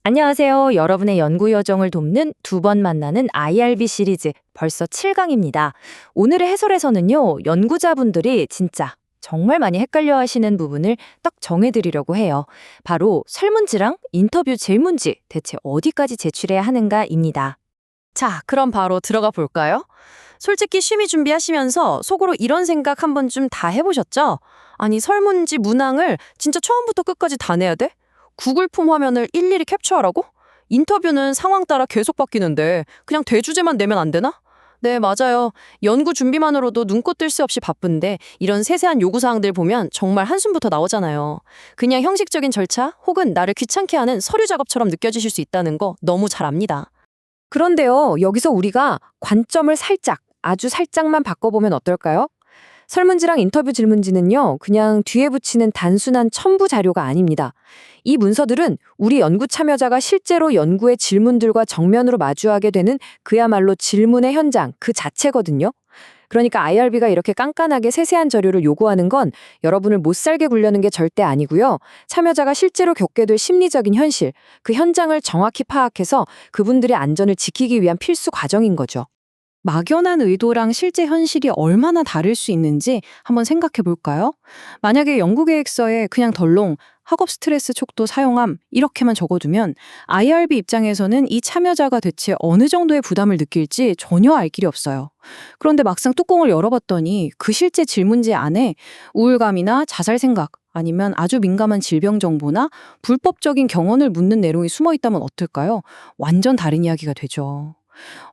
안녕하세요. 여러분의 연구 여정을 돕는 두 번 만나는 IRB 시리즈 벌써 7강입니다. 오늘의 해설에서는요, 연구자분들이 진짜 정말 많이 헷갈려 하시는 부분을 딱 정해드리려고 해요. 바로 설문지랑 인터뷰 질문지 대체 어디까지 제출해야 하는가입니다. 자, 그럼 바로 들어가 볼까요? 솔직히 취미 준비하시면서 속으로 이런 생각 한 번쯤 다 해보셨죠? 아니, 설문지 문항을 진짜 처음부터 끝까지 다 내야 돼? 구글 폼 화면을 일일이 캡처하라고? 인터뷰는 상황 따라 계속 바뀌는데 그냥 대주제만 내면 안 되나? 네, 맞아요. 연구 준비만으로도 눈꽃 뜰 새 없이 바쁜데 이런 세세한 요구사항들 보면 정말 한숨부터 나오잖아요. 그냥 형식적인 절차 혹은 나를 귀찮게 하는 서류 작업처럼 느껴지실 수 있다는 거 너무 잘 압니다. 그런데요, 여기서 우리가 관점을 살짝, 아주 살짝만 바꿔보면 어떨까요? 설문지랑 인터뷰 질문지는요, 그냥 뒤에 붙이는 단순한 첨부 자료가 아닙니다. 이 문서들은 우리 연구 참여자가 실제로 연구의 질문들과 정면으로 마주하게 되는 그야말로 질문의 현장 그 자체거든요. 그러니까 IRB가 이렇게 깐깐하게 세세한 자료를 요구하는 건 여러분을 못 살게 굴려는 게 절대 아니고요. 참여자가 실제로 겪게 될 심리적인 현실, 그 현장을 정확히 파악해서 그분들의 안전을 지키기 위한 필수 과정인 거죠. 막연한 의도랑 실제 현실이 얼마나 다를 수 있는지 한번 생각해 볼까요? 만약에 연구계획서에 그냥 덜렁 학업 스트레스 촉도 사용함 이렇게만 적어두면 IRB 입장에서는 이 참여자가 대체 어느 정도의 부담을 느낄지 전혀 알 길이 없어요. 그런데 막상 뚜껑을 열어봤더니 그 실제 질문지 안에 우울감이나 자살 생각 아니면 아주 민감한 질병 정보나 불법적인 경험을 묻는 내용이 숨어 있다면 어떨까요? 완전 다른 이야기가 되죠.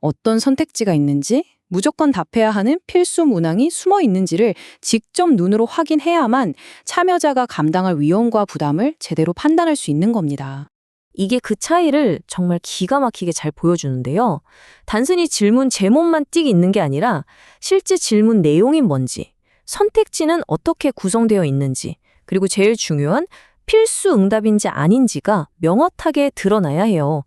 어떤 선택지가 있는지, 무조건 답해야 하는 필수 문항이 숨어 있는지를 직접 눈으로 확인해야만 참여자가 감당할 위험과 부담을 제대로 판단할 수 있는 겁니다. 이게 그 차이를 정말 기가 막히게 잘 보여주는데요. 단순히 질문 제목만 띡 있는 게 아니라 실제 질문 내용이 뭔지, 선택지는 어떻게 구성되어 있는지, 그리고 제일 중요한 필수 응답인지 아닌지가 명확하게 드러나야 해요.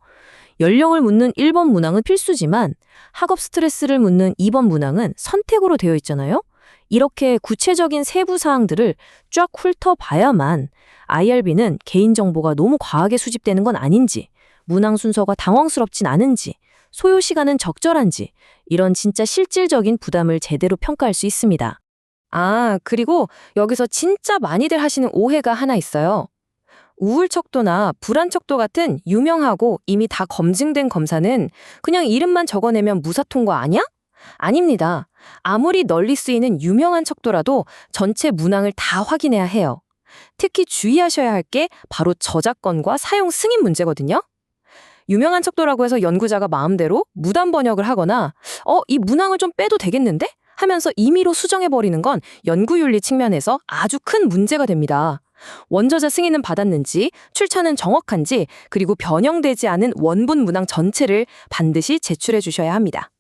연령을 묻는 1번 문항은 필수지만 학업 스트레스를 묻는 2번 문항은 선택으로 되어 있잖아요. 이렇게 구체적인 세부 사항들을 쫙 훑어봐야만 IRB는 개인정보가 너무 과하게 수집되는 건 아닌지, 문항 순서가 당황스럽진 않은지, 소요 시간은 적절한지 이런 진짜 실질적인 부담을 제대로 평가할 수 있습니다. 아, 그리고 여기서 진짜 많이들 하시는 오해가 하나 있어요. 우울 척도나 불안 척도 같은 유명하고 이미 다 검증된 검사는 그냥 이름만 적어내면 무사 통과 아니야? 아닙니다. 아무리 널리 쓰이는 유명한 척도라도 전체 문항을 다 확인해야 해요. 특히 주의하셔야 할 게 바로 저작권과 사용 승인 문제거든요. 유명한 척도라고 해서 연구자가 마음대로 무단 번역을 하거나 이 문항을 좀 빼도 되겠는데? 하면서 임의로 수정해버리는 건 연구윤리 측면에서 아주 큰 문제가 됩니다. 원저자 승인은 받았는지, 출처는 정확한지, 그리고 변형되지 않은 원본 문항 전체를 반드시 제출해 주셔야 합니다.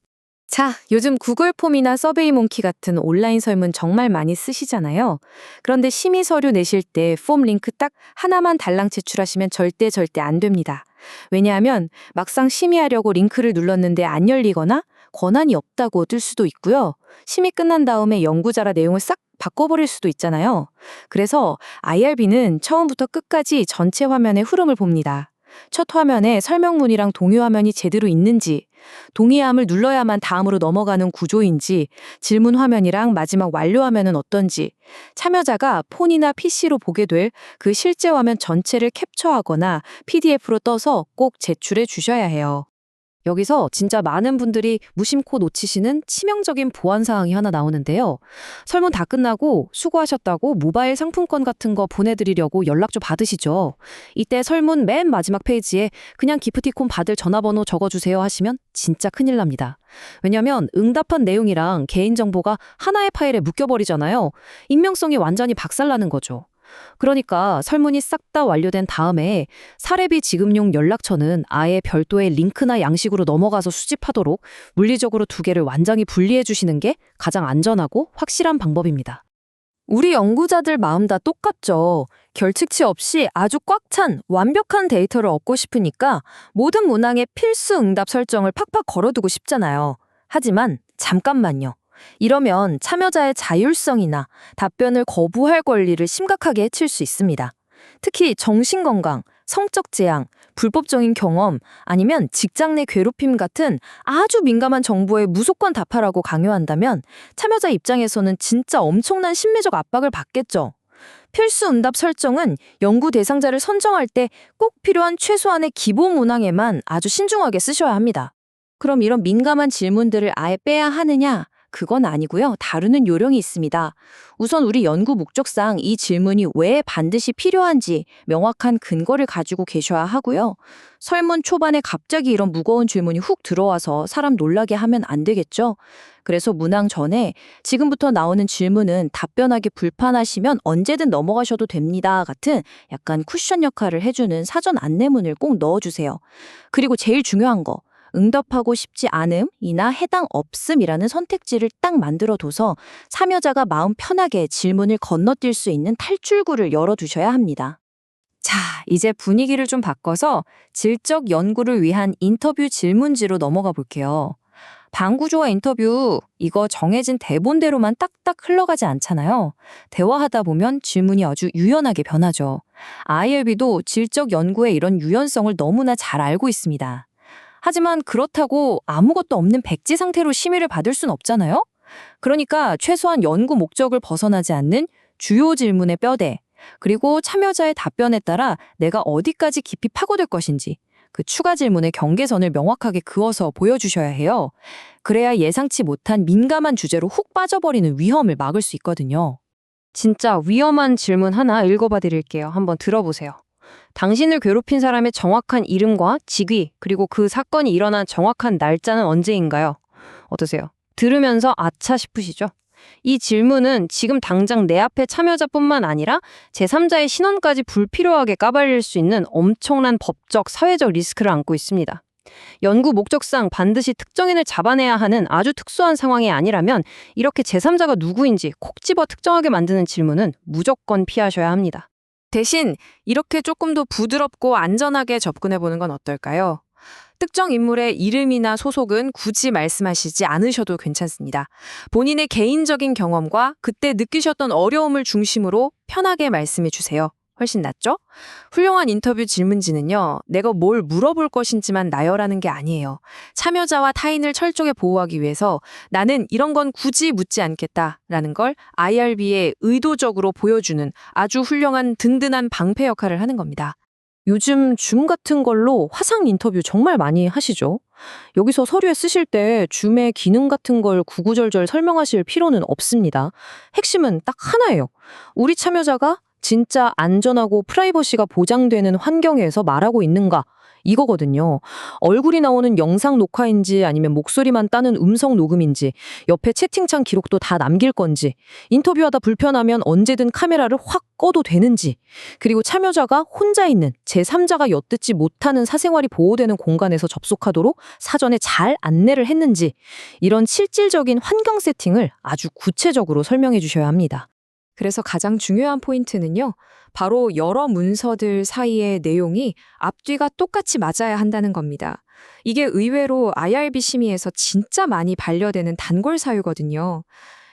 자, 요즘 구글 폼이나 서베이몽키 같은 온라인 설문 정말 많이 쓰시잖아요. 그런데 심의 서류 내실 때 폼 링크 딱 하나만 달랑 제출하시면 절대 안 됩니다. 왜냐하면 막상 심의하려고 링크를 눌렀는데 안 열리거나 권한이 없다고 뜰 수도 있고요. 심의 끝난 다음에 연구자라 내용을 싹 바꿔버릴 수도 있잖아요. 그래서 IRB는 처음부터 끝까지 전체 화면의 흐름을 봅니다. 첫 화면에 설명문이랑 동의 화면이 제대로 있는지, 동의함을 눌러야만 다음으로 넘어가는 구조인지, 질문 화면이랑 마지막 완료 화면은 어떤지, 참여자가 폰이나 PC로 보게 될 그 실제 화면 전체를 캡처하거나 PDF로 떠서 꼭 제출해 주셔야 해요. 여기서 진짜 많은 분들이 무심코 놓치시는 치명적인 보안 사항이 하나 나오는데요. 설문 다 끝나고 수고하셨다고 모바일 상품권 같은 거 보내드리려고 연락 좀 받으시죠. 이때 설문 맨 마지막 페이지에 그냥 기프티콘 받을 전화번호 적어주세요 하시면 진짜 큰일 납니다. 왜냐면 응답한 내용이랑 개인정보가 하나의 파일에 묶여버리잖아요. 익명성이 완전히 박살나는 거죠. 그러니까 설문이 싹 다 완료된 다음에 사례비 지급용 연락처는 아예 별도의 링크나 양식으로 넘어가서 수집하도록 물리적으로 두 개를 완전히 분리해 주시는 게 가장 안전하고 확실한 방법입니다. 우리 연구자들 마음 다 똑같죠. 결칙치 없이 아주 꽉 찬 완벽한 데이터를 얻고 싶으니까 모든 문항에 필수 응답 설정을 팍팍 걸어두고 싶잖아요. 하지만 잠깐만요. 이러면 참여자의 자율성이나 답변을 거부할 권리를 심각하게 해칠 수 있습니다. 특히 정신건강, 성적 재앙, 불법적인 경험, 아니면 직장 내 괴롭힘 같은 아주 민감한 정보에 무조건 답하라고 강요한다면 참여자 입장에서는 진짜 엄청난 심리적 압박을 받겠죠. 필수 응답 설정은 연구 대상자를 선정할 때 꼭 필요한 최소한의 기본 문항에만 아주 신중하게 쓰셔야 합니다. 그럼 이런 민감한 질문들을 아예 빼야 하느냐? 그건 아니고요. 다루는 요령이 있습니다. 우선 우리 연구 목적상 이 질문이 왜 반드시 필요한지 명확한 근거를 가지고 계셔야 하고요. 설문 초반에 갑자기 이런 무거운 질문이 훅 들어와서 사람 놀라게 하면 안 되겠죠. 그래서 문항 전에 지금부터 나오는 질문은 답변하기 불편하시면 언제든 넘어가셔도 됩니다 같은 약간 쿠션 역할을 해주는 사전 안내문을 꼭 넣어주세요. 그리고 제일 중요한 거. 응답하고 싶지 않음이나 해당 없음이라는 선택지를 딱 만들어둬서 참여자가 마음 편하게 질문을 건너뛸 수 있는 탈출구를 열어두셔야 합니다. 자, 이제 분위기를 좀 바꿔서 질적 연구를 위한 인터뷰 질문지로 넘어가 볼게요. 방구조와 인터뷰, 이거 정해진 대본대로만 딱딱 흘러가지 않잖아요. 대화하다 보면 질문이 아주 유연하게 변하죠. IRB도 질적 연구의 이런 유연성을 너무나 잘 알고 있습니다. 하지만 그렇다고 아무것도 없는 백지 상태로 심의를 받을 순 없잖아요? 그러니까 최소한 연구 목적을 벗어나지 않는 주요 질문의 뼈대, 그리고 참여자의 답변에 따라 내가 어디까지 깊이 파고들 것인지 그 추가 질문의 경계선을 명확하게 그어서 보여주셔야 해요. 그래야 예상치 못한 민감한 주제로 훅 빠져버리는 위험을 막을 수 있거든요. 진짜 위험한 질문 하나 읽어봐 드릴게요. 한번 들어보세요. 당신을 괴롭힌 사람의 정확한 이름과 직위, 그리고 그 사건이 일어난 정확한 날짜는 언제인가요? 어떠세요? 들으면서 아차 싶으시죠? 이 질문은 지금 당장 내 앞에 참여자뿐만 아니라 제3자의 신원까지 불필요하게 까발릴 수 있는 엄청난 법적, 사회적 리스크를 안고 있습니다. 연구 목적상 반드시 특정인을 잡아내야 하는 아주 특수한 상황이 아니라면 이렇게 제3자가 누구인지 콕 집어 특정하게 만드는 질문은 무조건 피하셔야 합니다. 대신 이렇게 조금 더 부드럽고 안전하게 접근해보는 건 어떨까요? 특정 인물의 이름이나 소속은 굳이 말씀하시지 않으셔도 괜찮습니다. 본인의 개인적인 경험과 그때 느끼셨던 어려움을 중심으로 편하게 말씀해 주세요. 훨씬 낫죠? 훌륭한 인터뷰 질문지는요, 내가 뭘 물어볼 것인지만 나열하는 게 아니에요. 참여자와 타인을 철저하게 보호하기 위해서 나는 이런 건 굳이 묻지 않겠다라는 걸 IRB에 의도적으로 보여주는 아주 훌륭한 든든한 방패 역할을 하는 겁니다. 요즘 줌 같은 걸로 화상 인터뷰 정말 많이 하시죠? 여기서 서류에 쓰실 때 줌의 기능 같은 걸 구구절절 설명하실 필요는 없습니다. 핵심은 딱 하나예요. 우리 참여자가 진짜 안전하고 프라이버시가 보장되는 환경에서 말하고 있는가? 이거거든요. 얼굴이 나오는 영상 녹화인지 아니면 목소리만 따는 음성 녹음인지, 옆에 채팅창 기록도 다 남길 건지, 인터뷰하다 불편하면 언제든 카메라를 확 꺼도 되는지, 그리고 참여자가 혼자 있는 제3자가 엿듣지 못하는 사생활이 보호되는 공간에서 접속하도록 사전에 잘 안내를 했는지, 이런 실질적인 환경 세팅을 아주 구체적으로 설명해 주셔야 합니다. 그래서 가장 중요한 포인트는요, 바로 여러 문서들 사이의 내용이 앞뒤가 똑같이 맞아야 한다는 겁니다. 이게 의외로 IRB 심의에서 진짜 많이 반려되는 단골 사유거든요.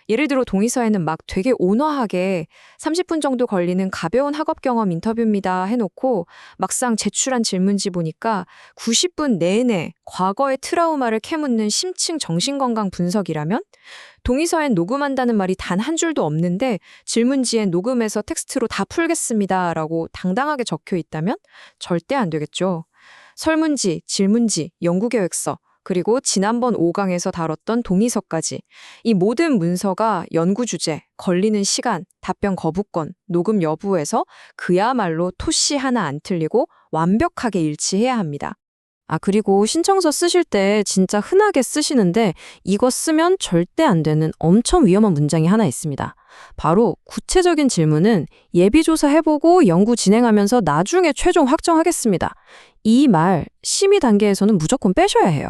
예를 들어 동의서에는 막 되게 온화하게 30분 정도 걸리는 가벼운 학업 경험 인터뷰입니다 해놓고 막상 제출한 질문지 보니까 90분 내내 과거의 트라우마를 캐묻는 심층 정신건강 분석이라면 동의서엔 녹음한다는 말이 단 한 줄도 없는데 질문지엔 녹음해서 텍스트로 다 풀겠습니다 라고 당당하게 적혀 있다면 절대 안 되겠죠. 설문지, 질문지, 연구계획서, 그리고 지난번 5강에서 다뤘던 동의서까지 이 모든 문서가 연구 주제, 걸리는 시간, 답변 거부권, 녹음 여부에서 그야말로 토씨 하나 안 틀리고 완벽하게 일치해야 합니다. 그리고 신청서 쓰실 때 진짜 흔하게 쓰시는데 이거 쓰면 절대 안 되는 엄청 위험한 문장이 하나 있습니다. 바로 구체적인 질문은 예비조사 해보고 연구 진행하면서 나중에 최종 확정하겠습니다. 이 말 심의 단계에서는 무조건 빼셔야 해요.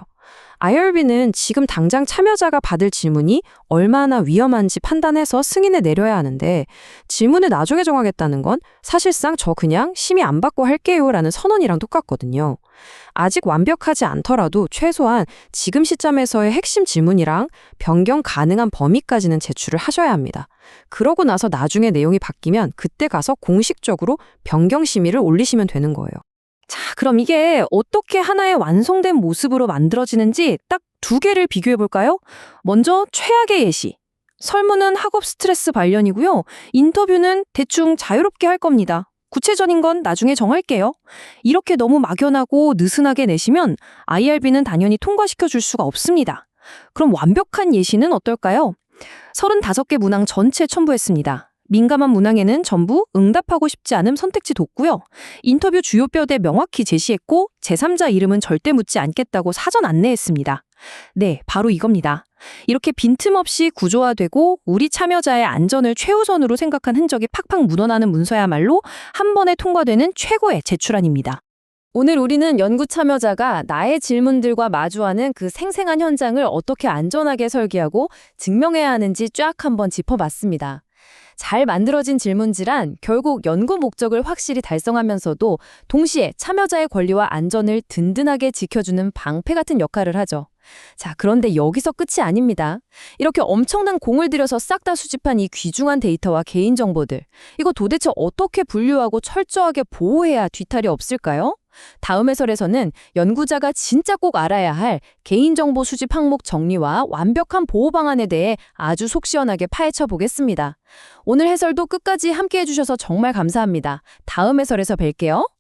IRB는 지금 당장 참여자가 받을 질문이 얼마나 위험한지 판단해서 승인을 내려야 하는데 질문을 나중에 정하겠다는 건 사실상 저 그냥 심의 안 받고 할게요 라는 선언이랑 똑같거든요. 아직 완벽하지 않더라도 최소한 지금 시점에서의 핵심 질문이랑 변경 가능한 범위까지는 제출을 하셔야 합니다. 그러고 나서 나중에 내용이 바뀌면 그때 가서 공식적으로 변경 심의를 올리시면 되는 거예요. 자, 그럼 이게 어떻게 하나의 완성된 모습으로 만들어지는지 딱 두 개를 비교해 볼까요? 먼저 최악의 예시. 설문은 학업 스트레스 관련이고요. 인터뷰는 대충 자유롭게 할 겁니다. 구체적인 건 나중에 정할게요. 이렇게 너무 막연하고 느슨하게 내시면 IRB는 당연히 통과시켜 줄 수가 없습니다. 그럼 완벽한 예시는 어떨까요? 35개 문항 전체 첨부했습니다. 민감한 문항에는 전부 응답하고 싶지 않음 선택지 뒀고요. 인터뷰 주요 뼈대 명확히 제시했고 제3자 이름은 절대 묻지 않겠다고 사전 안내했습니다. 네, 바로 이겁니다. 이렇게 빈틈없이 구조화되고 우리 참여자의 안전을 최우선으로 생각한 흔적이 팍팍 묻어나는 문서야말로 한 번에 통과되는 최고의 제출안입니다. 오늘 우리는 연구 참여자가 나의 질문들과 마주하는 그 생생한 현장을 어떻게 안전하게 설계하고 증명해야 하는지 쫙 한번 짚어봤습니다. 잘 만들어진 질문지란 결국 연구 목적을 확실히 달성하면서도 동시에 참여자의 권리와 안전을 든든하게 지켜주는 방패 같은 역할을 하죠. 자, 그런데 여기서 끝이 아닙니다. 이렇게 엄청난 공을 들여서 싹 다 수집한 이 귀중한 데이터와 개인정보들, 이거 도대체 어떻게 분류하고 철저하게 보호해야 뒤탈이 없을까요? 다음 해설에서는 연구자가 진짜 꼭 알아야 할 개인정보 수집 항목 정리와 완벽한 보호 방안에 대해 아주 속 시원하게 파헤쳐 보겠습니다. 오늘 해설도 끝까지 함께 해주셔서 정말 감사합니다. 다음 해설에서 뵐게요.